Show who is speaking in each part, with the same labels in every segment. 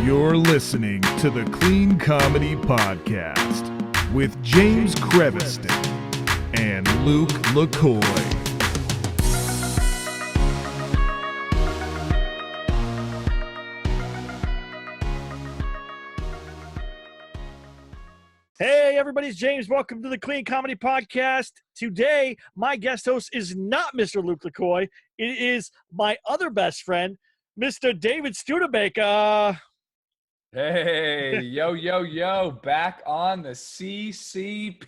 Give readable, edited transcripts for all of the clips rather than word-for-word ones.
Speaker 1: You're listening to the Clean Comedy Podcast with James Creviston and Luke LaCoy.
Speaker 2: Hey, everybody, it's James. Welcome to the Clean Comedy Podcast. Today, my guest host is not Mr. Luke LaCoy. It is my other best friend, Mr. David Studebaker.
Speaker 3: Hey, yo, back on the CCP.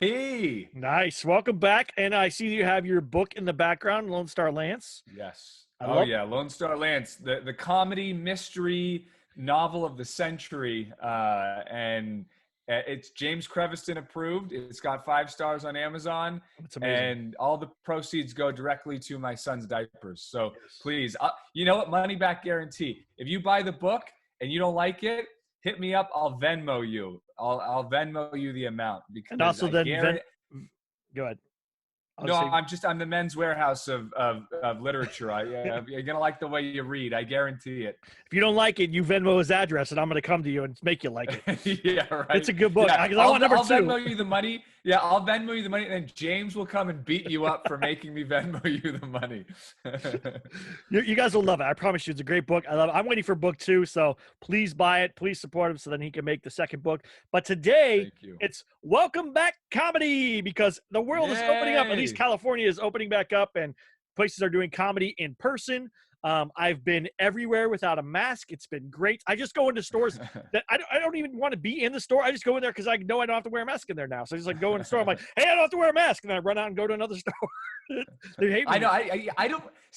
Speaker 2: Nice. Welcome back. And I see you have your book in the background, Lone Star Lance.
Speaker 3: Yes. Lone Star Lance, the comedy mystery novel of the century. And it's James Creviston approved. It's got 5 stars on Amazon.
Speaker 2: That's amazing.
Speaker 3: And all the proceeds go directly to my son's diapers. So please, you know what? Money back guarantee. If you buy the book and you don't like it, hit me up. I'll Venmo you. I'll Venmo you the amount. Because
Speaker 2: And also then, go ahead.
Speaker 3: I'm the Men's Warehouse of literature. You're gonna like the way you read. I guarantee it.
Speaker 2: If you don't like it, you Venmo his address, and I'm going to come to you and make you like it.
Speaker 3: Yeah, right.
Speaker 2: It's a good book.
Speaker 3: Yeah,
Speaker 2: I want number 2.
Speaker 3: I'll Venmo you the money. Yeah, I'll Venmo you the money, and then James will come and beat you up for making me Venmo you the money.
Speaker 2: You guys will love it. I promise you, it's a great book. I love it. I'm waiting for book 2, so please buy it. Please support him so then he can make the second book. But today, it's Welcome Back Comedy, because the world is opening up. At least California is opening back up, and places are doing comedy in person. I've been everywhere without a mask. It's been great. I just go into stores that I don't even want to be in the store. I just go in there because I know I don't have to wear a mask in there now. So I just like go in the store. I'm like, hey, I don't have to wear a mask. And then I run out and go to another store. They hate me.
Speaker 3: I know. I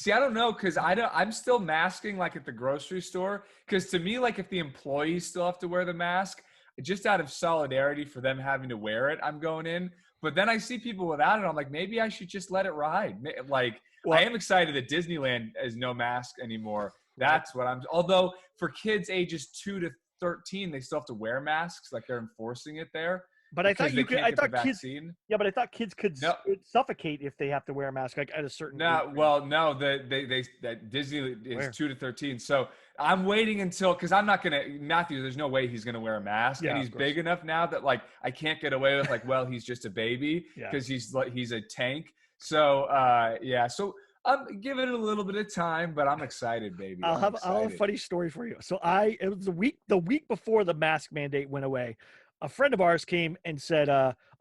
Speaker 3: don't know. Cause I'm still masking like at the grocery store. Cause to me, like if the employees still have to wear the mask, just out of solidarity for them having to wear it, I'm going in. But then I see people without it. I'm like, maybe I should just let it ride. Well, I am excited that Disneyland is no mask anymore. That's what although for kids ages 2 to 13, they still have to wear masks. Like they're enforcing it there.
Speaker 2: But I thought kids could suffocate if they have to wear a mask, like at a certain.
Speaker 3: That Disney is 2 to 13. So I'm waiting until, because I'm not gonna Matthew. There's no way he's gonna wear a mask, and he's big enough now that like I can't get away with like, well, he's just a baby because he's a tank. So so I'm giving it a little bit of time, but I'm excited, baby.
Speaker 2: I'll have a funny story for you. So it was the week before the mask mandate went away. A friend of ours came and said,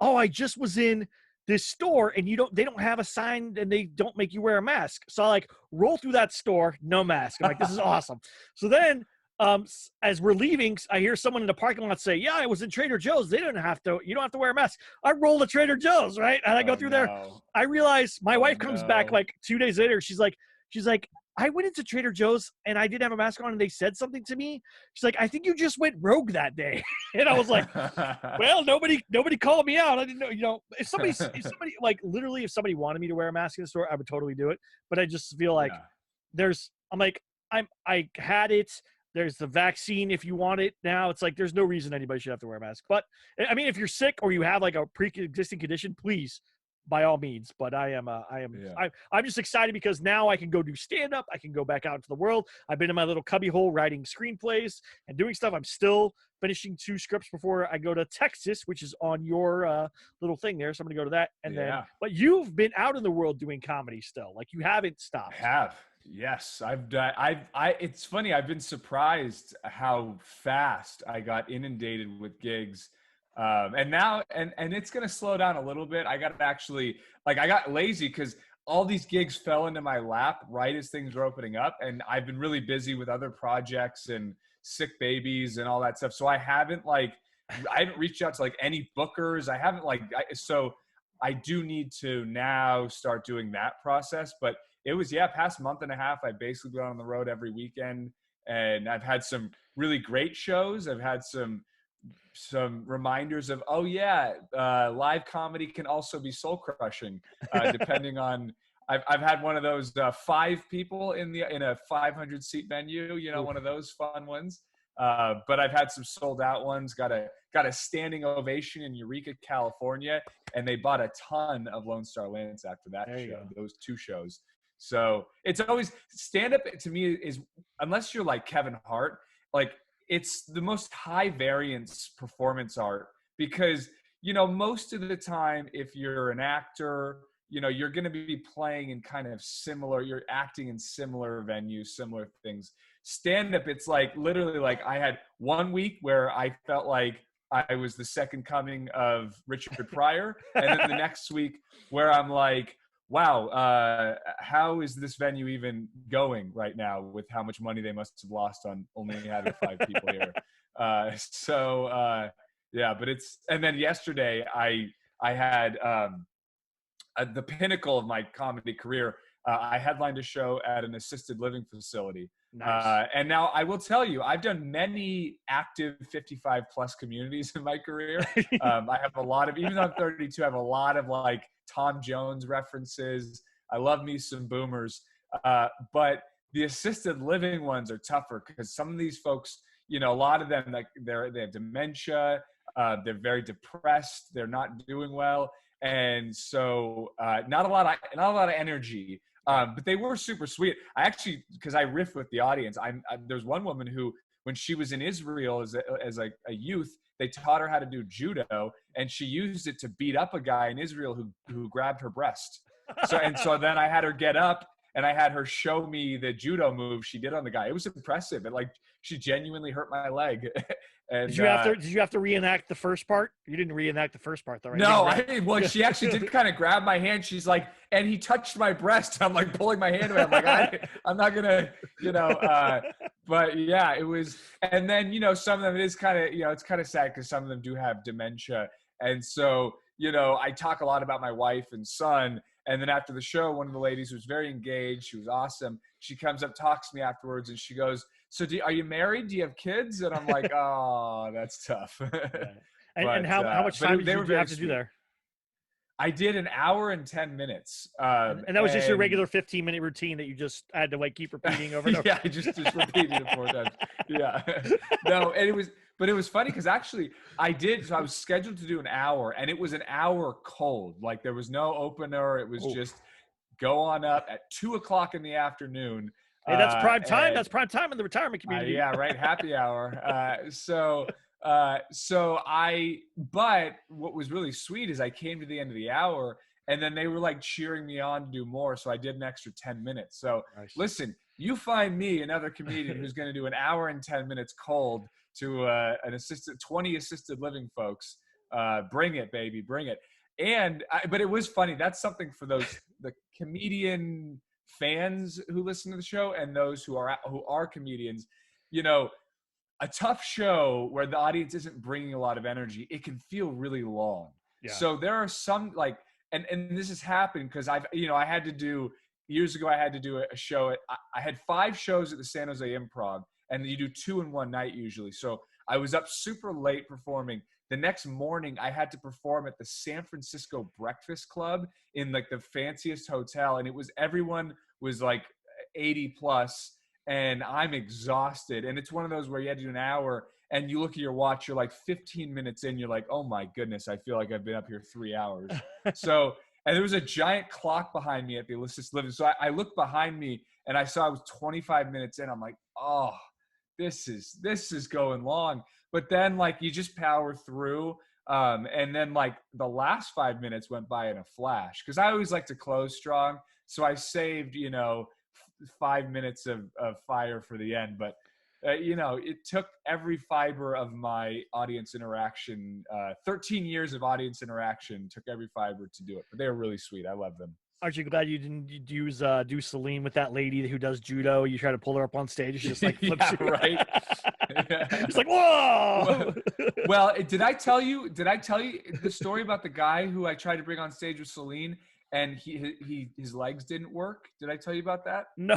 Speaker 2: I just was in this store and they don't have a sign and they don't make you wear a mask. So I like roll through that store, no mask. I'm like, this is awesome. So then as we're leaving, I hear someone in the parking lot say, yeah, I was in Trader Joe's. You don't have to wear a mask. I roll to Trader Joe's, right? And I go through there. I realize my wife comes back like 2 days later. She's like, I went into Trader Joe's and I didn't have a mask on and they said something to me. She's like, I think you just went rogue that day. And I was like, well, nobody called me out. I didn't know, if somebody like literally, if somebody wanted me to wear a mask in the store, I would totally do it. But I just feel like I had it. There's the vaccine if you want it now. It's like there's no reason anybody should have to wear a mask. But I mean, if you're sick or you have like a pre-existing condition, please, by all means. But I'm just excited because now I can go do stand-up. I can go back out into the world. I've been in my little cubby hole writing screenplays and doing stuff. I'm still finishing 2 scripts before I go to Texas, which is on your little thing there. So I'm going to go to that. And then, but you've been out in the world doing comedy still. Like you haven't stopped.
Speaker 3: I have. Yes, I've done. It's funny. I've been surprised how fast I got inundated with gigs, and now and it's gonna slow down a little bit. I got lazy because all these gigs fell into my lap right as things were opening up, and I've been really busy with other projects and sick babies and all that stuff. So I haven't reached out to like any bookers. I haven't so I do need to now start doing that process, but. It was, past month and a half, I've basically been on the road every weekend, and I've had some really great shows. I've had some reminders of, live comedy can also be soul crushing, depending on, I've had one of those 5 people in a 500 seat venue, one of those fun ones. But I've had some sold out ones, got a standing ovation in Eureka, California, and they bought a ton of Lone Star Lance after that show, those 2 shows. So it's always stand up to me is, unless you're like Kevin Hart, like it's the most high variance performance art because, you know, most of the time, if you're an actor, you know, you're going to be playing in kind of similar, you're acting in similar venues, similar things. Stand up, it's like literally like I had one week where I felt like I was the second coming of Richard Pryor. And then the next week where I'm like, wow, how is this venue even going right now with how much money they must have lost on only having 5 people here? Yeah, but and then yesterday I had the pinnacle of my comedy career. I headlined a show at an assisted living facility.
Speaker 2: Nice.
Speaker 3: And now I will tell you, I've done many active 55 plus communities in my career. I have a lot of, even though I'm 32, I have a lot of like Tom Jones references. I love me some boomers. But the assisted living ones are tougher because some of these folks, you know, a lot of them, like they have dementia. They're very depressed. They're not doing well. And so not a lot of energy. But they were super sweet. I actually, because I riff with the audience, there's one woman who, when she was in Israel as a youth, they taught her how to do judo, and she used it to beat up a guy in Israel who grabbed her breast. So then I had her get up, and I had her show me the judo move she did on the guy. It was impressive. And like, she genuinely hurt my leg. And,
Speaker 2: did you have to reenact the first part? You didn't reenact the first part though, right?
Speaker 3: No, well, she actually did kind of grab my hand. She's like, and he touched my breast. I'm like pulling my hand away. I'm like, I'm not gonna, you know, but yeah, it was. And then, you know, some of them, it is kind of, you know, it's kind of sad because some of them do have dementia. And so, you know, I talk a lot about my wife and son. And then after the show, one of the ladies was very engaged. She was awesome. She comes up, talks to me afterwards, and she goes, so are you married? Do you have kids? And I'm like, oh, that's tough.
Speaker 2: And how much time did you have to do there?
Speaker 3: I did an hour and 10 minutes.
Speaker 2: And that was just your regular 15-minute routine that you just had to like keep repeating over and over.
Speaker 3: Yeah, I just repeated it 4 times. Yeah. No, and it was funny because actually so I was scheduled to do an hour, and it was an hour cold. Like there was no opener. It was just go on up at 2:00 in the afternoon.
Speaker 2: Hey, that's prime time. That's prime time in the retirement community.
Speaker 3: Yeah, right. Happy hour. But what was really sweet is I came to the end of the hour, and then they were like cheering me on to do more. So I did an extra 10 minutes. So nice. Listen, you find me another comedian who's going to do an hour and 10 minutes cold to 20 assisted living folks. Bring it, baby, bring it. But it was funny. That's something for the comedian fans who listen to the show and those who are comedians. You know, a tough show where the audience isn't bringing a lot of energy, it can feel really long. Yeah. So there are some like, and this has happened because years ago I had to do a show I had 5 shows at the San Jose Improv, and you do 2 in one night usually. So I was up super late performing. The next morning I had to perform at the San Francisco Breakfast Club in like the fanciest hotel. And everyone was like 80 plus, and I'm exhausted. And it's one of those where you had to do an hour, and you look at your watch, you're like 15 minutes in, you're like, oh my goodness, I feel like I've been up here 3 hours. And there was a giant clock behind me at the assisted living. So I looked behind me, and I saw I was 25 minutes in. I'm like, oh, this is going long. But then like you just power through. And then like the last 5 minutes went by in a flash, because I always like to close strong. So I saved, 5 minutes of fire for the end. But, it took every fiber of my audience interaction, 13 years of audience interaction, took every fiber to do it. But they were really sweet. I love them.
Speaker 2: Aren't you glad you didn't do Celine with that lady who does judo? You try to pull her up on stage, she just like flips you.
Speaker 3: Right.
Speaker 2: It's like, whoa.
Speaker 3: Well, did I tell you the story about the guy who I tried to bring on stage with Celine, and his legs didn't work? Did I tell you about that?
Speaker 2: No.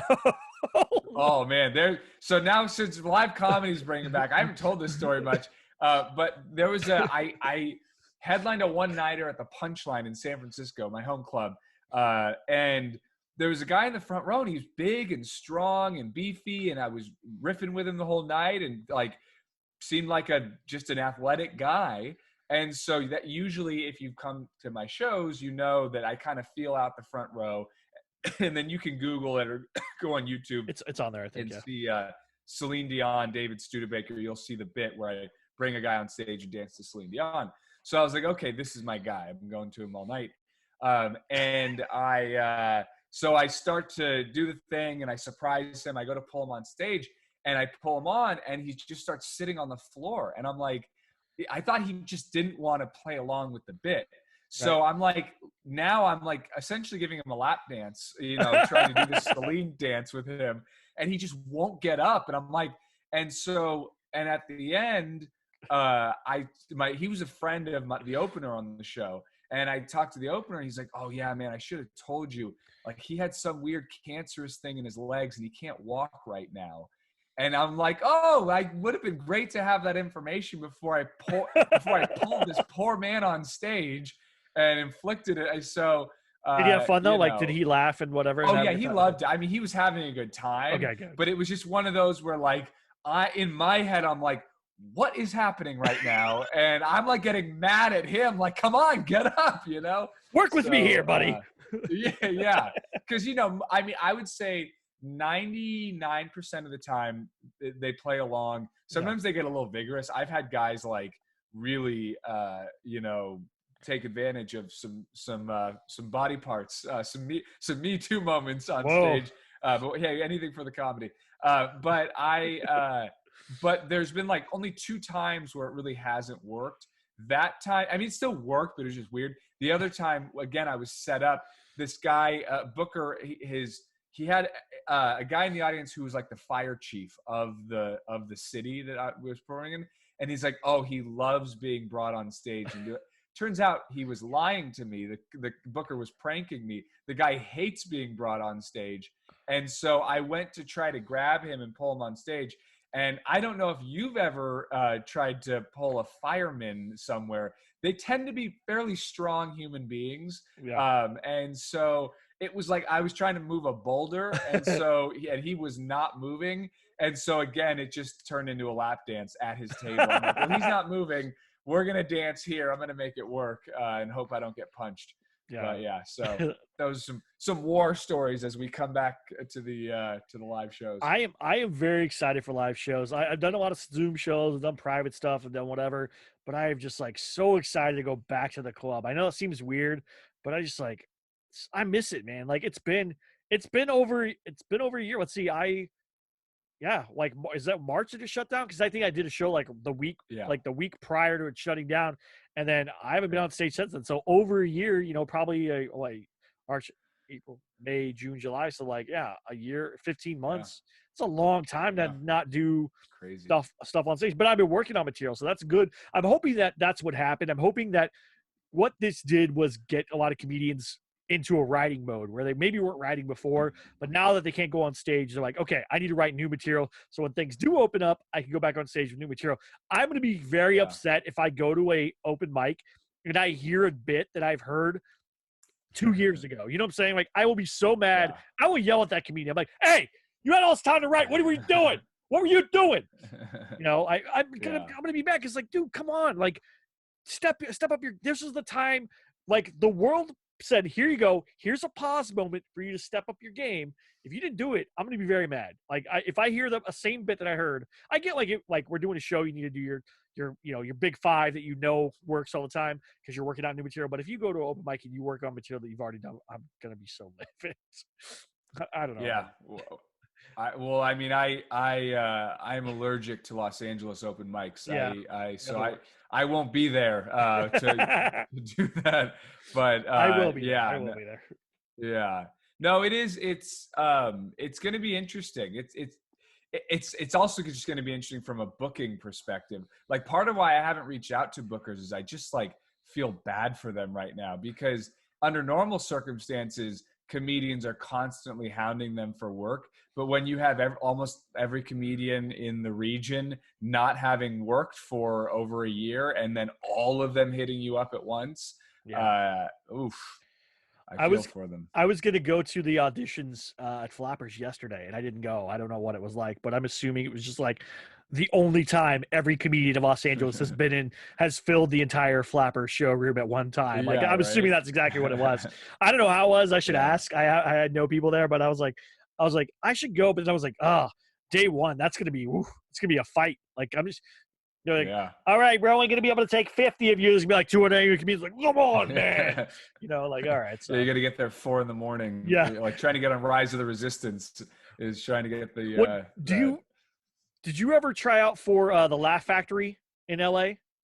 Speaker 3: Oh man, so now since live comedy's bringing it back, I haven't told this story much, but there was I headlined a one-nighter at the Punchline in San Francisco, my home club. And there was a guy in the front row, and he was big and strong and beefy, and I was riffing with him the whole night, and like seemed like just an athletic guy. And so that usually, if you've come to my shows, you know that I kind of feel out the front row, and then you can Google it or go on YouTube.
Speaker 2: It's on there, I think.
Speaker 3: And Celine Dion, David Studebaker, you'll see the bit where I bring a guy on stage and dance to Celine Dion. So I was like, okay, this is my guy. I've been going to him all night. So I start to do the thing and I surprise him. I go to pull him on stage and I pull him on and he just starts sitting on the floor. And I'm like, I thought he just didn't want to play along with the bit. So right. I'm like essentially giving him a lap dance, trying to do this Celine dance with him. And he just won't get up. And I'm like, and at the end, he was a friend of the opener on the show. And I talked to the opener and he's like, oh yeah, man, I should have told you. Like he had some weird cancerous thing in his legs and he can't walk right now. And I'm like, oh, I would have been great to have that information before I pulled this poor man on stage and inflicted it. So
Speaker 2: did he have fun though? Like, did he laugh and whatever?
Speaker 3: Oh yeah, he loved it. I mean, he was having a good time.
Speaker 2: Okay, good.
Speaker 3: But it was just one of those where like in my head, I'm like, what is happening right now? And I'm like getting mad at him. Like, come on, get up,
Speaker 2: Work with me here, buddy.
Speaker 3: Yeah. Because, I would say 99% of the time they play along. Sometimes they get a little vigorous. I've had guys like really, take advantage of some body parts, some Me Too moments on stage. But hey, anything for the comedy. But there's been like only 2 times where it really hasn't worked. That time, I mean, it still worked, but it was just weird. The other time, again, I was set up. This guy, Booker, he had a guy in the audience who was like the fire chief of the city that I was performing in. And he's like, oh, he loves being brought on stage and do it. Turns out he was lying to me. The Booker was pranking me. The guy hates being brought on stage. And so I went to try to grab him and pull him on stage. And I don't know if you've ever tried to pull a fireman somewhere. They tend to be fairly strong human beings. Yeah. And so it was like I was trying to move a boulder, and he was not moving. And so, again, it just turned into a lap dance at his table. I'm like, well, he's not moving. We're going to dance here. I'm going to make it work and hope I don't get punched. Yeah. So those are some war stories as we come back to the live shows.
Speaker 2: I am very excited for live shows. I've done a lot of Zoom shows, I've done private stuff, I've done whatever, but I am just like so excited to go back to the club. I know it seems weird, but I miss it, man. Like it's been over a year. Let's see. Is that March that it shut down? Because I think I did a show like the week prior to it shutting down, and then I haven't been on stage since then. So over a year, probably like March, April, May, June, July. So like a year, 15 months. Yeah. It's a long time to not do
Speaker 3: crazy
Speaker 2: stuff on stage. But I've been working on material, so that's good. I'm hoping that that's what happened. I'm hoping that what this did was get a lot of comedians into a writing mode where they maybe weren't writing before, but now that they can't go on stage, they're like, okay, I need to write new material. So when things do open up, I can go back on stage with new material. I'm going to be very upset if I go to a open mic and I hear a bit that I've heard 2 years ago. You know what I'm saying? Like, I will be so mad. Yeah. I will yell at that comedian. I'm like, hey, you had all this time to write. What were you doing? What were you doing? I'm going to be mad because, like, dude, come on. Like, step up this is the time. Like, the world said, here you go. Here's a pause moment for you to step up your game. If you didn't do it, I'm going to be very mad. Like, if I hear the same bit that I heard, I get like we're doing a show, you need to do your big 5 that works all the time because you're working on new material. But if you go to an open mic and you work on material that you've already done, I'm going to be so livid. I don't know.
Speaker 3: Yeah. I'm allergic to Los Angeles open mics. Yeah. I won't be there to do that. But
Speaker 2: I will be. Yeah, I will be there.
Speaker 3: Yeah. No, it is. It's going to be interesting. It's also just going to be interesting from a booking perspective. Like, part of why I haven't reached out to bookers is I just like feel bad for them right now, because under normal circumstances, comedians are constantly hounding them for work. But when you have almost every comedian in the region not having worked for over a year, and then all of them hitting you up at once, I feel for them.
Speaker 2: I was going to go to the auditions at Flappers yesterday, and I didn't go. I don't know what it was like, but I'm assuming it was just like the only time every comedian of Los Angeles has filled the entire Flappers showroom at one time. Like, I'm assuming that's exactly what it was. I don't know how it was. I should ask. I had no people there, but I was like, I should go, but then I was like, day one, that's gonna be it's gonna be a fight. Like I'm just like,
Speaker 3: Yeah.
Speaker 2: all right, we're only gonna be able to take 50 of you. There's gonna be like 200 angry comedians. Like, come on, man. Like, all right. So
Speaker 3: Yeah, you got to get there 4 a.m.
Speaker 2: Yeah.
Speaker 3: Like trying to get on Rise of the Resistance is trying to get the.
Speaker 2: what did you ever try out for the Laugh Factory in LA?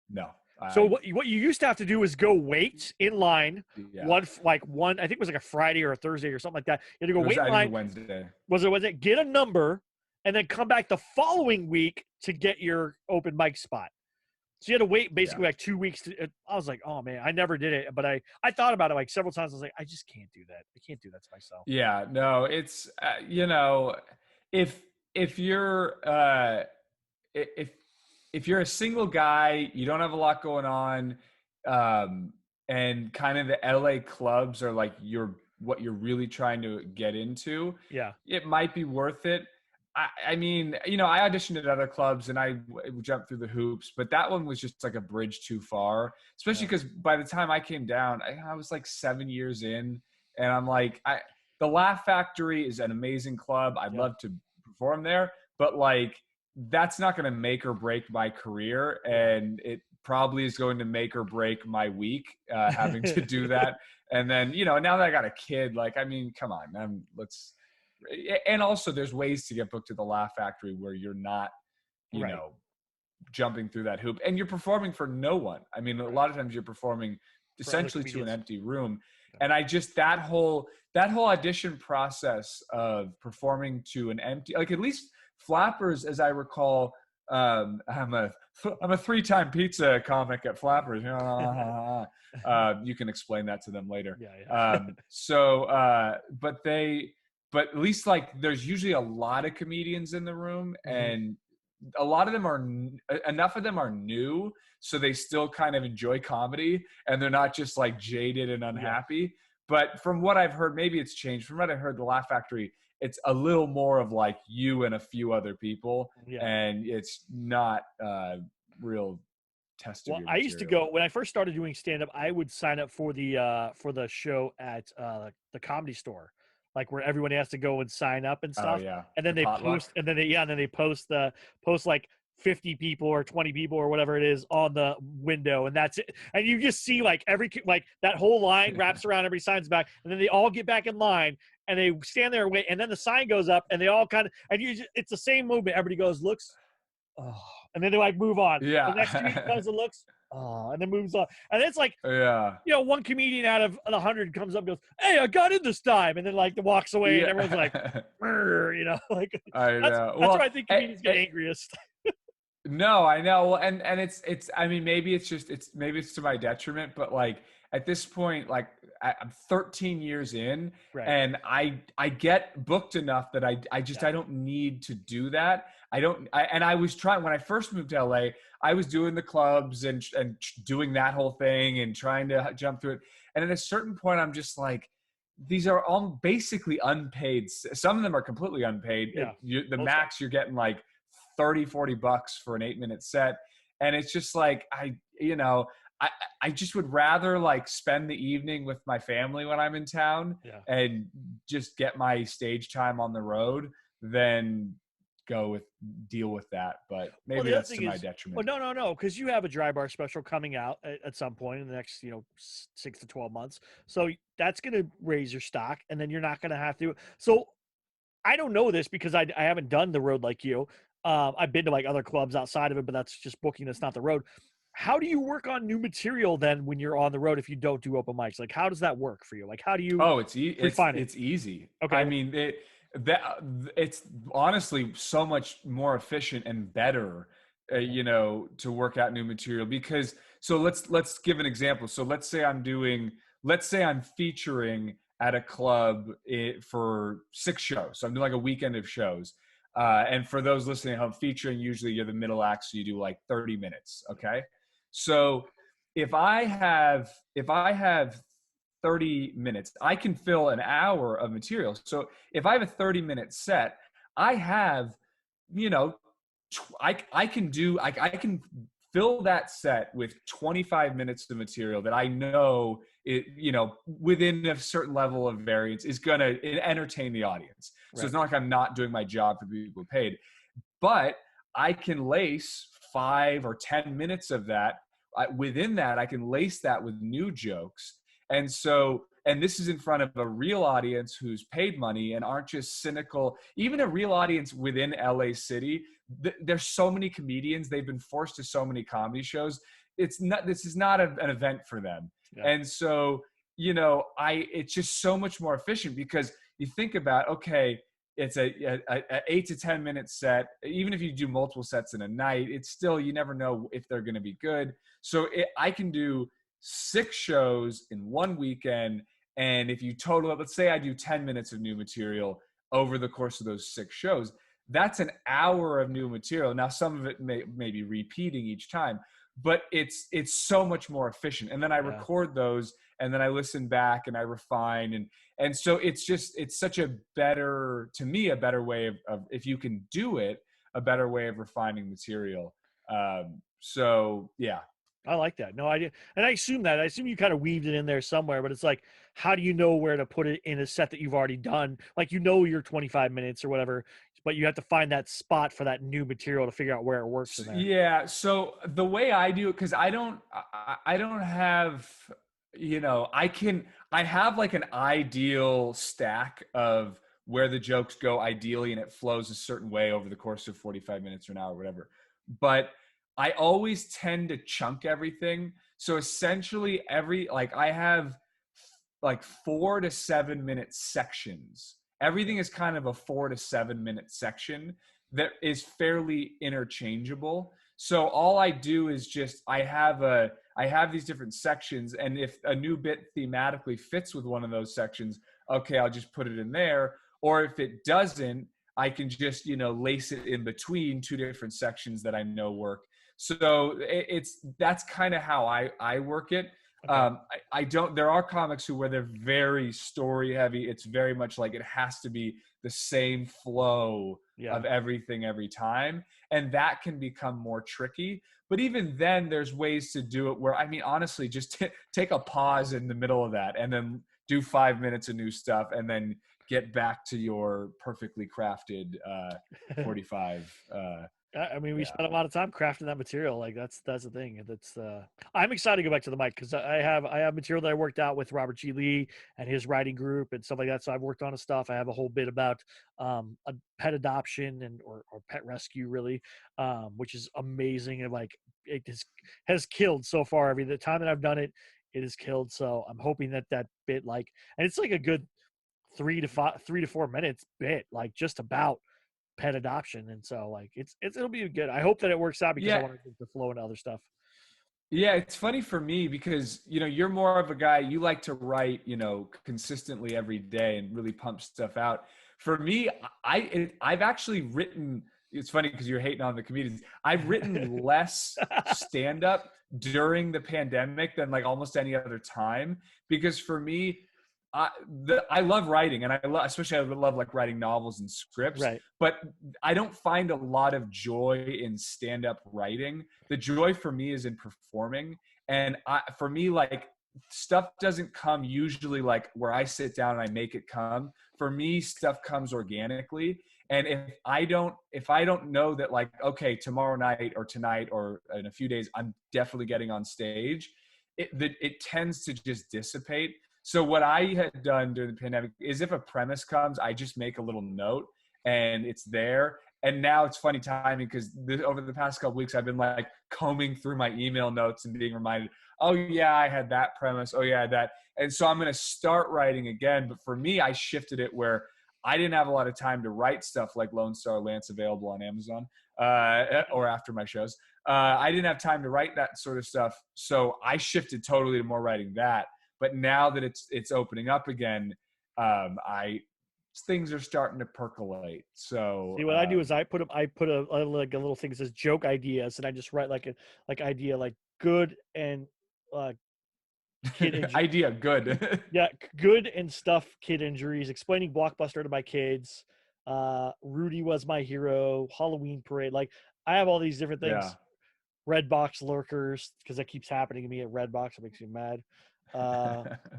Speaker 3: No.
Speaker 2: So what you used to have to do is go wait in line
Speaker 3: Yeah.
Speaker 2: one I think it was like a Friday or a Thursday or something like that. You had to go wait in
Speaker 3: I think
Speaker 2: line.
Speaker 3: Wednesday.
Speaker 2: Was it get a number and then come back the following week to get your open mic spot. So you had to wait basically like 2 weeks. I was like, oh man, I never did it, but I thought about it like several times. I was like, I just can't do that. I can't do that to myself.
Speaker 3: Yeah, no, it's if you're if you're a single guy, you don't have a lot going on, and kind of the LA clubs are like what you're really trying to get into.
Speaker 2: Yeah,
Speaker 3: it might be worth it. I mean, I auditioned at other clubs and I jumped through the hoops, but that one was just like a bridge too far, especially because by the time I came down, I was like 7 years in, and I'm like, the Laugh Factory is an amazing club. I'd love to perform there, but like, that's not going to make or break my career. And it probably is going to make or break my week, having to do that. And then, now that I got a kid, like, I mean, come on, man, and also there's ways to get booked at the Laugh Factory where you're not, jumping through that hoop, and you're performing for no one. I mean, a lot of times you're performing essentially to an empty room. And I just, that whole audition process of performing to an empty, like at least Flappers, as I recall, I'm a 3-time pizza comic at Flappers. You can explain that to them later. But at least like there's usually a lot of comedians in the room, and a lot of them enough of them are new, so they still kind of enjoy comedy and they're not just like jaded and unhappy. But from what I've heard, maybe it's changed. From what I heard, the Laugh Factory, it's a little more of like you and a few other people, and it's not real test of your material.
Speaker 2: I used to go when I first started doing stand-up. I would sign up for the show at the Comedy Store, like where everyone has to go and sign up and stuff. And then they post, and then they post like 50 people or 20 people or whatever it is on the window, and that's it. And you just see like that whole line wraps around, every sign's back, and then they all get back in line and they stand there and wait, and then the sign goes up and they all kind of, and it's the same movement. Everybody goes, looks, oh, and then they like move on. The next comedian comes and looks, oh, and then moves on. And it's like, one comedian out of 100 comes up and goes, hey, I got in this time, and then like walks away, and everyone's like, like that's why I think comedians get angriest.
Speaker 3: No, I know. Well, and it's I mean, maybe it's to my detriment, but like at this point, like I'm 13 years in, and I get booked enough that I don't need to do that. I was trying, when I first moved to LA, I was doing the clubs and doing that whole thing and trying to jump through it. And at a certain point, I'm just like, these are all basically unpaid. Some of them are completely unpaid. The max you're getting like $30-$40 for an 8-minute set. And it's just like, I just would rather like spend the evening with my family when I'm in town and just get my stage time on the road than deal with that. But maybe that's to my detriment.
Speaker 2: Well, no, because you have a Dry Bar special coming out at some point in the next 6 to 12 months, so that's going to raise your stock, and then you're not going to have to. So I don't know this because I haven't done the road like you. I've been to like other clubs outside of it, but that's just booking. That's not the road. How do you work on new material then when you're on the road if you don't do open mics? Like, how does that work for you? Like, how do you?
Speaker 3: Oh, it's easy. Okay, I mean it's honestly so much more efficient and better, to work out new material, because let's give an example. So let's say I'm featuring at a club for 6 shows. So I'm doing like a weekend of shows. And for those listening at home, featuring, usually you're the middle act, so you do like 30 minutes. Okay. So if I have 30 minutes, I can fill an hour of material. So if I have a 30-minute set, I have, I can fill that set with 25 minutes of material that I know within a certain level of variance is going to entertain the audience. So it's not like I'm not doing my job for the people who paid, but I can lace 5 or 10 minutes of that. Within that, I can lace that with new jokes. And this is in front of a real audience who's paid money and aren't just cynical. Even a real audience within LA City, there's so many comedians. They've been forced to so many comedy shows. This is not an event for them. Yeah. And so, it's just so much more efficient because you think about, okay, it's a 8 to 10 minute set. Even if you do multiple sets in a night, it's still, you never know if they're going to be good. So I can do 6 shows in one weekend. And if you total it, let's say I do 10 minutes of new material over the course of those 6 shows, that's an hour of new material. Now, some of it may be repeating each time, but it's so much more efficient. And then I record those, and then I listen back and I refine. And so it's such a better way of, if you can do it, a better way of refining material. So yeah.
Speaker 2: I like that. No idea. And I assume you kind of weaved it in there somewhere, but it's like, how do you know where to put it in a set that you've already done? Like, your 25 minutes or whatever, but you have to find that spot for that new material to figure out where it works in there.
Speaker 3: Yeah. So the way I do it, cause I don't have, I have like an ideal stack of where the jokes go ideally, and it flows a certain way over the course of 45 minutes or an hour, or whatever. But I always tend to chunk everything. So essentially I have like 4 to 7 minute sections. Everything is kind of a 4 to 7 minute section that is fairly interchangeable. So all I do is just, I have these different sections, and if a new bit thematically fits with one of those sections, okay, I'll just put it in there. Or if it doesn't, I can just, lace it in between 2 different sections that I know work. So that's kind of how I work it. Okay. There are comics where they're very story heavy. It's very much like it has to be the same flow of everything every time. And that can become more tricky. But even then, there's ways to do it where, honestly, just take a pause in the middle of that and then do 5 minutes of new stuff and then get back to your perfectly crafted 45.
Speaker 2: We spent a lot of time crafting that material. Like that's the thing. I'm excited to go back to the mic because I have material that I worked out with Robert G. Lee and his writing group and stuff like that. So I've worked on his stuff. I have a whole bit about a pet adoption or pet rescue, really, which is amazing. And like it has killed so far. The time that I've done it, it has killed. So I'm hoping that bit, and it's like a good 3 to 4 minutes bit, like just about pet adoption. And so like it'll be good. I hope that it works out because I want to flow into other stuff.
Speaker 3: Yeah, it's funny for me because you're more of a guy, you like to write consistently every day and really pump stuff out. For me, I've actually written, it's funny because you're hating on the comedians, I've written less stand-up during the pandemic than like almost any other time, because for me, I love writing, and I love like writing novels and scripts, right? But I don't find a lot of joy in stand-up writing. The joy for me is in performing. And for me, like, stuff doesn't come usually like where I sit down and I make it come. For me, stuff comes organically. And if I don't know that, like, okay, tomorrow night or tonight or in a few days, I'm definitely getting on stage, it tends to just dissipate. So what I had done during the pandemic is, if a premise comes, I just make a little note and it's there. And now it's funny timing because over the past couple of weeks, I've been like combing through my email notes and being reminded, oh yeah, I had that premise. Oh yeah, that. And so I'm going to start writing again. But for me, I shifted it where I didn't have a lot of time to write stuff like Lone Star Lance, available on Amazon or after my shows. I didn't have time to write that sort of stuff. So I shifted totally to more writing that. But now that it's opening up again, things are starting to percolate. So
Speaker 2: see, what I do is I put a little thing that says joke ideas, and I just write like idea like good and kid injury.
Speaker 3: Idea good.
Speaker 2: Yeah, good and stuff. Kid injuries. Explaining Blockbuster to my kids. Rudy was my hero. Halloween parade. Like, I have all these different things. Yeah. Redbox lurkers, because that keeps happening to me at Redbox. It makes me mad.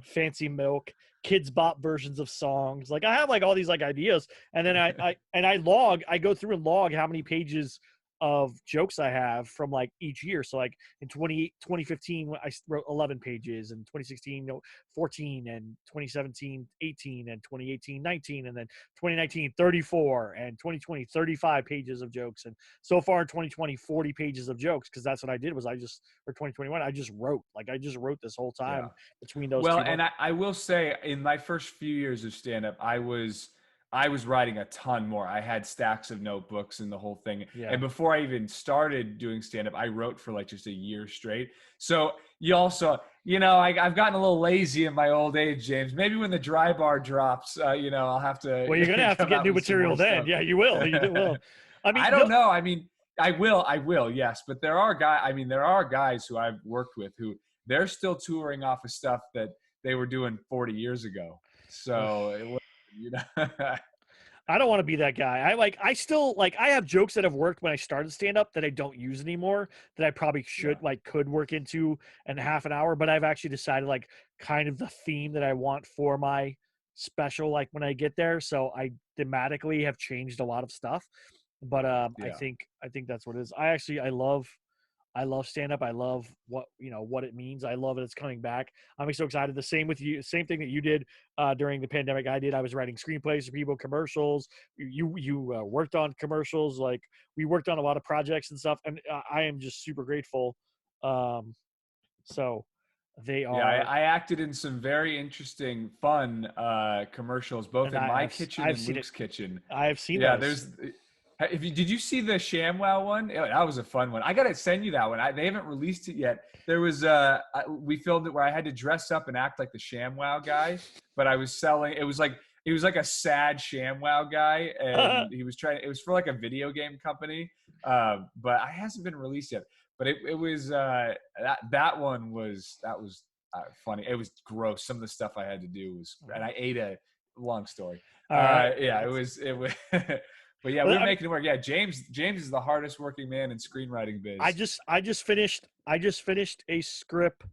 Speaker 2: Fancy Milk, Kids Bop versions of songs. Like I have like all these like ideas, and then I go through and log how many pages of jokes I have from like each year. So like in 2015, I wrote 11 pages, and 2016, 14, and 2017, 18, and 2018, 19, and then 2019, 34, and 2020, 35 pages of jokes. And so far in 2020, 40 pages of jokes, because that's what I did or 2021, I just wrote this whole time between those
Speaker 3: well,
Speaker 2: 2
Speaker 3: and
Speaker 2: months.
Speaker 3: I will say, in my first few years of stand-up, I was writing a ton more. I had stacks of notebooks and the whole thing.
Speaker 2: Yeah.
Speaker 3: And before I even started doing stand-up, I wrote for like just a year straight. So you also, I've gotten a little lazy in my old age, James. Maybe when the dry bar drops, I'll have to.
Speaker 2: Well, you're gonna have to
Speaker 3: come
Speaker 2: get
Speaker 3: out
Speaker 2: new
Speaker 3: with some
Speaker 2: material
Speaker 3: more
Speaker 2: then.
Speaker 3: stuff.
Speaker 2: Yeah, you will. You will. I mean,
Speaker 3: I don't know. I mean, I will. Yes, but there are guys who I've worked with who they're still touring off of stuff that they were doing 40 years ago. So,
Speaker 2: I don't want to be that guy. I still I have jokes that have worked when I started stand up that I don't use anymore that I probably could work into in half an hour, but I've actually decided like kind of the theme that I want for my special like when I get there. So I thematically have changed a lot of stuff. But I think that's what it is. I love stand up. I love what it means. I love that it's coming back. I'm so excited. The same with you. Same thing that you did during the pandemic. I did. I was writing screenplays for people, commercials. You worked on commercials. Like we worked on a lot of projects and stuff. And I am just super grateful. So they are.
Speaker 3: Yeah, I acted in some very interesting, fun commercials, both in my kitchen and Luke's kitchen.
Speaker 2: I have seen
Speaker 3: those. Did you see the ShamWow one? That was a fun one. I gotta send you that one. They haven't released it yet. There was we filmed it where I had to dress up and act like the ShamWow guy, but I was selling. It was like a sad ShamWow guy, and he was trying. It was for like a video game company, but it hasn't been released yet. But it was that one was funny. It was gross. Some of the stuff I had to do was, and I ate a long story. Yeah, it was. But yeah, we're making it work. Yeah, James is the hardest working man in screenwriting biz.
Speaker 2: I just finished a script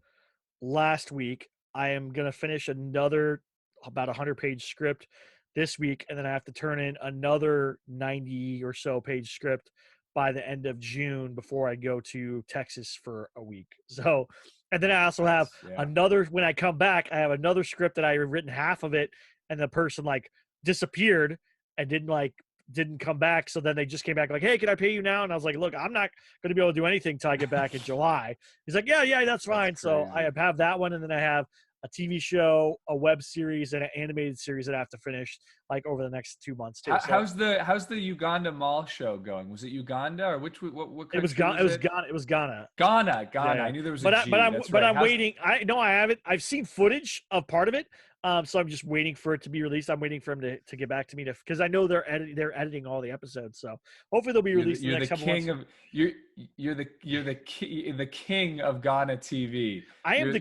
Speaker 2: last week. I am gonna finish another about 100-page script this week, and then I have to turn in another 90 or so page script by the end of June before I go to Texas for a week. So, and then I also have another, when I come back, I have another script that I have written half of it, and the person like disappeared and didn't come back. So then they just came back like, hey, can I pay you now? And I was like, look, I'm not going to be able to do anything till I get back in July. He's like, yeah, that's fine. So I have that one. And then I have a TV show, a web series, and an animated series that I have to finish like over the next 2 months too.
Speaker 3: How's the Uganda Mall show going? Was it Uganda or what
Speaker 2: it was Ghana. It was Ghana.
Speaker 3: Ghana. Yeah. I knew there was a G.
Speaker 2: I'm waiting. I haven't. I've seen footage of part of it. So I'm just waiting for it to be released. I'm waiting for him to get back to me because I know they're editing all the episodes. So hopefully they'll be released in the next couple months.
Speaker 3: You're the king of Ghana TV.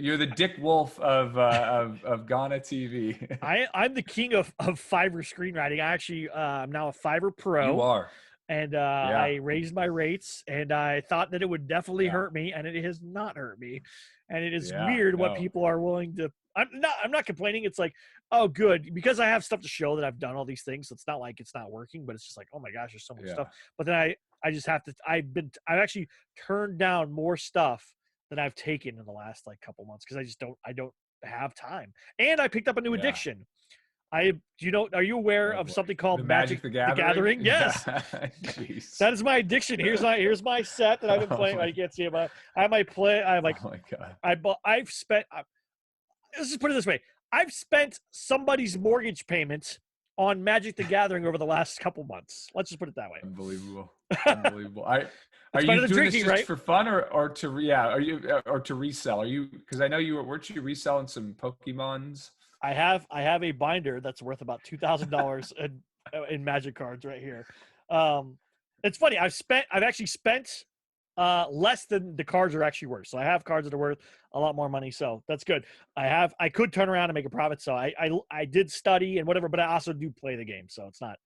Speaker 3: You're the Dick Wolf of Ghana TV.
Speaker 2: I'm the king of Fiverr screenwriting. I actually I'm now a Fiverr Pro.
Speaker 3: You are.
Speaker 2: And I raised my rates, and I thought that it would definitely hurt me, and it has not hurt me. And it is weird what people are willing to. I'm not complaining. It's like, oh, good, because I have stuff to show that I've done all these things. So it's not like it's not working, but it's just like, oh my gosh, there's so much stuff. But then I just have to. I've actually turned down more stuff than I've taken in the last like couple months because I don't have time. And I picked up a new addiction. Are you aware of something called Magic the Gathering? Yes. That is my addiction. Here's my set that I've been playing. I can't see it, but I might play. I'm like, oh my God. I've spent. Let's just put it this way. I've spent somebody's mortgage payments on Magic the Gathering over the last couple months. Let's just put it that way.
Speaker 3: Unbelievable. Are you doing this just for fun or to resell? Are you, because I know weren't you reselling some Pokemons?
Speaker 2: I have a binder that's worth about $2,000 in Magic cards right here. It's funny. I've actually spent less than the cards are actually worth. So I have cards that are worth a lot more money. So that's good. I could turn around and make a profit. So I did study and whatever, but I also do play the game. So it's not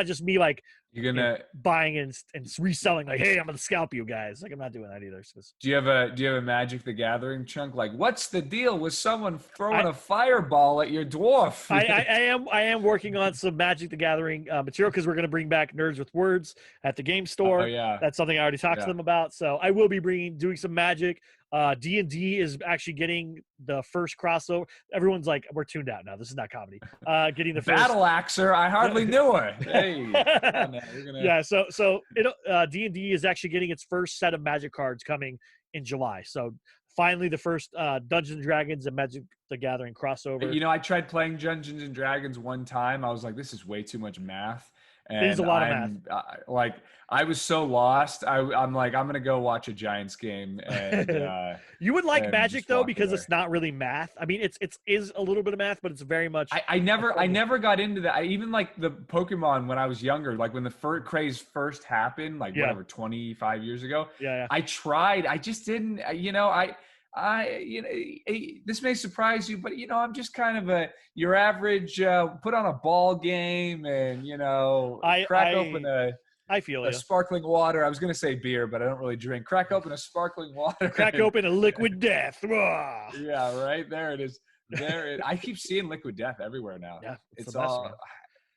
Speaker 2: just me like
Speaker 3: You're gonna
Speaker 2: buying and reselling like, hey, I'm gonna scalp you guys. Like I'm not doing that either.
Speaker 3: do you have a Magic the Gathering chunk? Like, what's the deal with someone throwing a fireball at your dwarf?
Speaker 2: I am working on some Magic the Gathering material because we're going to bring back Nerds with Words at the game store.
Speaker 3: Oh yeah,
Speaker 2: that's something I already talked to them about. So I will be doing some Magic. D&D is actually getting the first crossover. Everyone's like, we're tuned out now. This is not comedy. Getting the first
Speaker 3: Battle Axer. I hardly knew her. Hey,
Speaker 2: yeah. So D&D is actually getting its first set of Magic cards coming in July. So finally, the first Dungeons and Dragons and Magic the Gathering crossover.
Speaker 3: You know, I tried playing Dungeons and Dragons one time. I was like, this is way too much math. And
Speaker 2: it is a lot of math.
Speaker 3: I was so lost. I'm like, I'm gonna go watch a Giants game. And
Speaker 2: you would like Magic though, because it's not really math. I mean, it is a little bit of math, but it's very much.
Speaker 3: I never got into that. I even like the Pokemon when I was younger, like when the craze first happened, like whatever 25 years ago.
Speaker 2: Yeah.
Speaker 3: I tried. I just didn't. This may surprise you, but I'm just kind of your average put on a ball game and crack open a sparkling water. I was gonna say beer, but I don't really drink. Crack open a sparkling water.
Speaker 2: Crack open a liquid death.
Speaker 3: Yeah, right there it is. I keep seeing liquid death everywhere now.
Speaker 2: Yeah,
Speaker 3: it's all.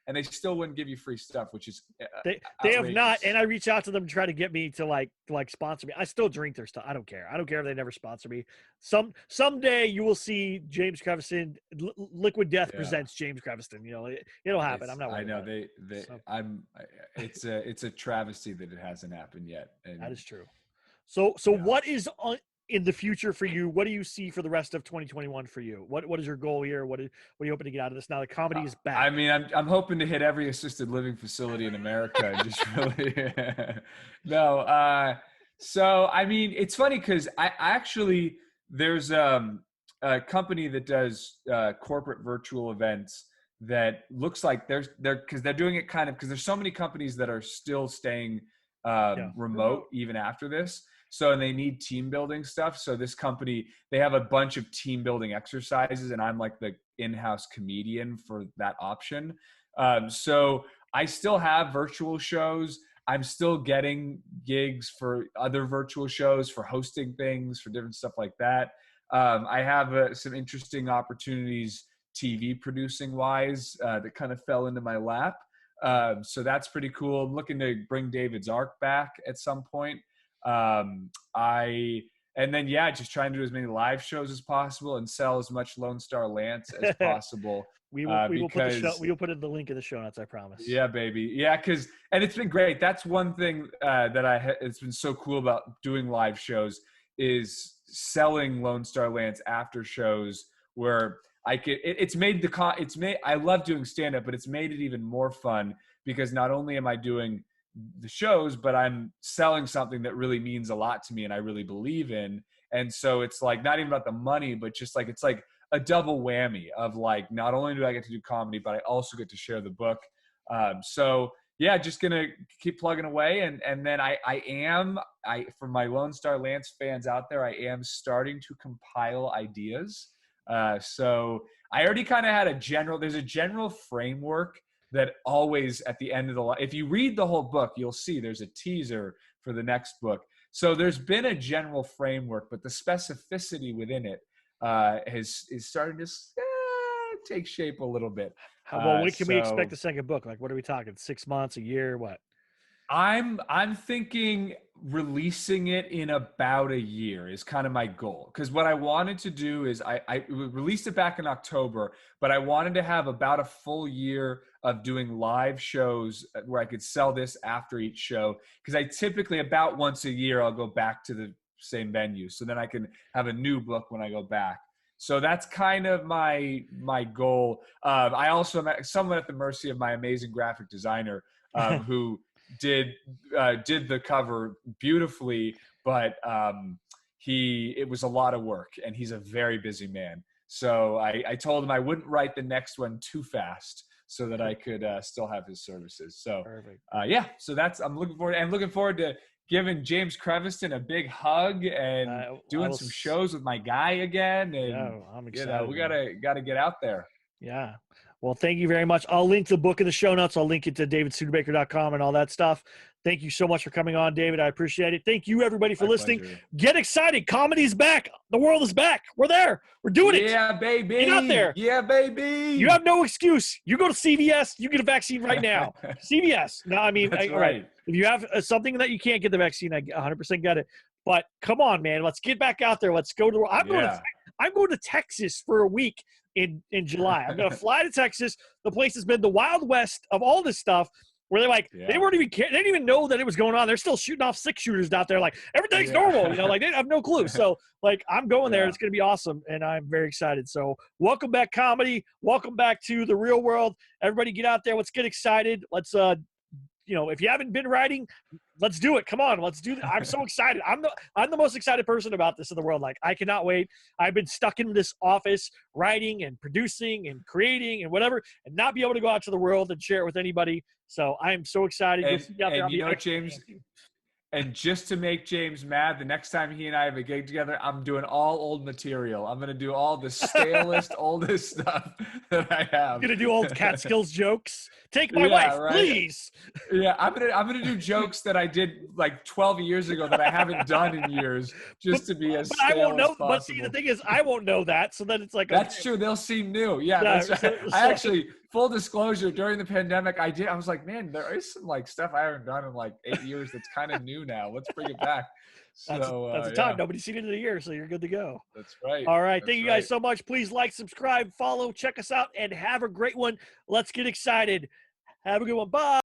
Speaker 3: And they still wouldn't give you free stuff, which is
Speaker 2: they have not. And I reach out to them to try to get me to like sponsor me. I still drink their stuff. I don't care. I don't care if they never sponsor me. Someday you will see James Creviston. Liquid Death presents James Creviston. It'll happen. I'm not worried.
Speaker 3: I know it's a travesty that it hasn't happened yet. And
Speaker 2: that is true. So what is in the future for you? What do you see for the rest of 2021 for you? What is your goal here? What are you hoping to get out of this now that comedy is back?
Speaker 3: I mean, I'm hoping to hit every assisted living facility in America. And just really no. So I mean, it's funny because I actually there's a company that does corporate virtual events that looks like they're because they're doing it kind of because there's so many companies that are still staying remote even after this. So, and they need team building stuff. So this company, they have a bunch of team building exercises and I'm like the in-house comedian for that option. So I still have virtual shows. I'm still getting gigs for other virtual shows, for hosting things, for different stuff like that. I have some interesting opportunities TV producing wise that kind of fell into my lap. So that's pretty cool. I'm looking to bring David's Arc back at some point. Just trying to do as many live shows as possible and sell as much Lone Star Lance as possible.
Speaker 2: We will put in the link in the show notes, I promise.
Speaker 3: Yeah, baby. Yeah, and it's been great. That's one thing that it's been so cool about doing live shows is selling Lone Star Lance after shows where I could. I love doing stand up, but it's made it even more fun because not only am I doing the shows, but I'm selling something that really means a lot to me and I really believe in. And so it's like not even about the money, but just like it's like a double whammy of like not only do I get to do comedy, but I also get to share the book. So yeah, just gonna keep plugging away, and then I for my Lone Star Lance fans out there, I am starting to compile ideas. So I already kind of had there's a general framework that always at the end of if you read the whole book, you'll see there's a teaser for the next book. So there's been a general framework, but the specificity within it is starting to take shape a little bit.
Speaker 2: When can we expect the second book? Like, what are we talking? 6 months, a year, what?
Speaker 3: I'm thinking releasing it in about a year is kind of my goal. Because what I wanted to do is I released it back in October, but I wanted to have about a full year of doing live shows where I could sell this after each show. Because I typically about once a year, I'll go back to the same venue. So then I can have a new book when I go back. So that's kind of my goal. I also am somewhat at the mercy of my amazing graphic designer who did the cover beautifully, but it was a lot of work and he's a very busy man. So I told him I wouldn't write the next one too fast so that I could still have his services. So
Speaker 2: perfect.
Speaker 3: so I'm looking forward to giving James Creviston a big hug and doing some shows with my guy again. And
Speaker 2: yeah, I'm excited.
Speaker 3: we gotta get out there.
Speaker 2: Yeah. Well, thank you very much. I'll link the book in the show notes. I'll link it to davidstudebaker.com and all that stuff. Thank you so much for coming on, David. I appreciate it. Thank you, everybody, for listening.
Speaker 3: Pleasure.
Speaker 2: Get excited. Comedy's back. The world is back. We're there. We're doing it.
Speaker 3: Yeah, baby.
Speaker 2: Get out there.
Speaker 3: Yeah, baby.
Speaker 2: You have no excuse. You go to CVS. You get a vaccine right now. CVS. No, I mean,
Speaker 3: That's
Speaker 2: all right. If you have something that you can't get the vaccine, I 100% get it. But come on, man. Let's get back out there. Let's go to. I'm going to Texas for a week in July. I'm going to fly to Texas. The place has been the Wild West of all this stuff. Where they're like, they weren't even they didn't even know that it was going on. They're still shooting off 6-shooters out there, like everything's normal, like they have no clue. So, like, I'm going there. It's going to be awesome, and I'm very excited. So, welcome back, comedy. Welcome back to the real world. Everybody, get out there. Let's get excited. Let's, if you haven't been writing, let's do it. Come on, let's do that. I'm so excited. I'm the most excited person about this in the world. Like, I cannot wait. I've been stuck in this office writing and producing and creating and whatever, and not be able to go out to the world and share it with anybody. So I am so excited.
Speaker 3: James, and just to make James mad, the next time he and I have a gig together, I'm doing all old material. I'm going to do all the stalest, oldest stuff that I have.
Speaker 2: I'm going to do old Catskills jokes. Take my wife, please.
Speaker 3: Yeah, I'm gonna do jokes that I did like 12 years ago that I haven't done in years, just to be as stale
Speaker 2: I won't know.
Speaker 3: as possible.
Speaker 2: But see, the thing is, I won't know that. So then it's like,
Speaker 3: that's true. They'll seem new. Yeah, I actually, full disclosure, during the pandemic, I was like, man, there is some like stuff I haven't done in like 8 years that's kind of new now. Let's bring it back. So
Speaker 2: that's the time. Nobody's seen it in a year, so you're good to go.
Speaker 3: That's right.
Speaker 2: All right. Thank you guys so much. Please like, subscribe, follow, check us out, and have a great one. Let's get excited. Have a good one. Bye.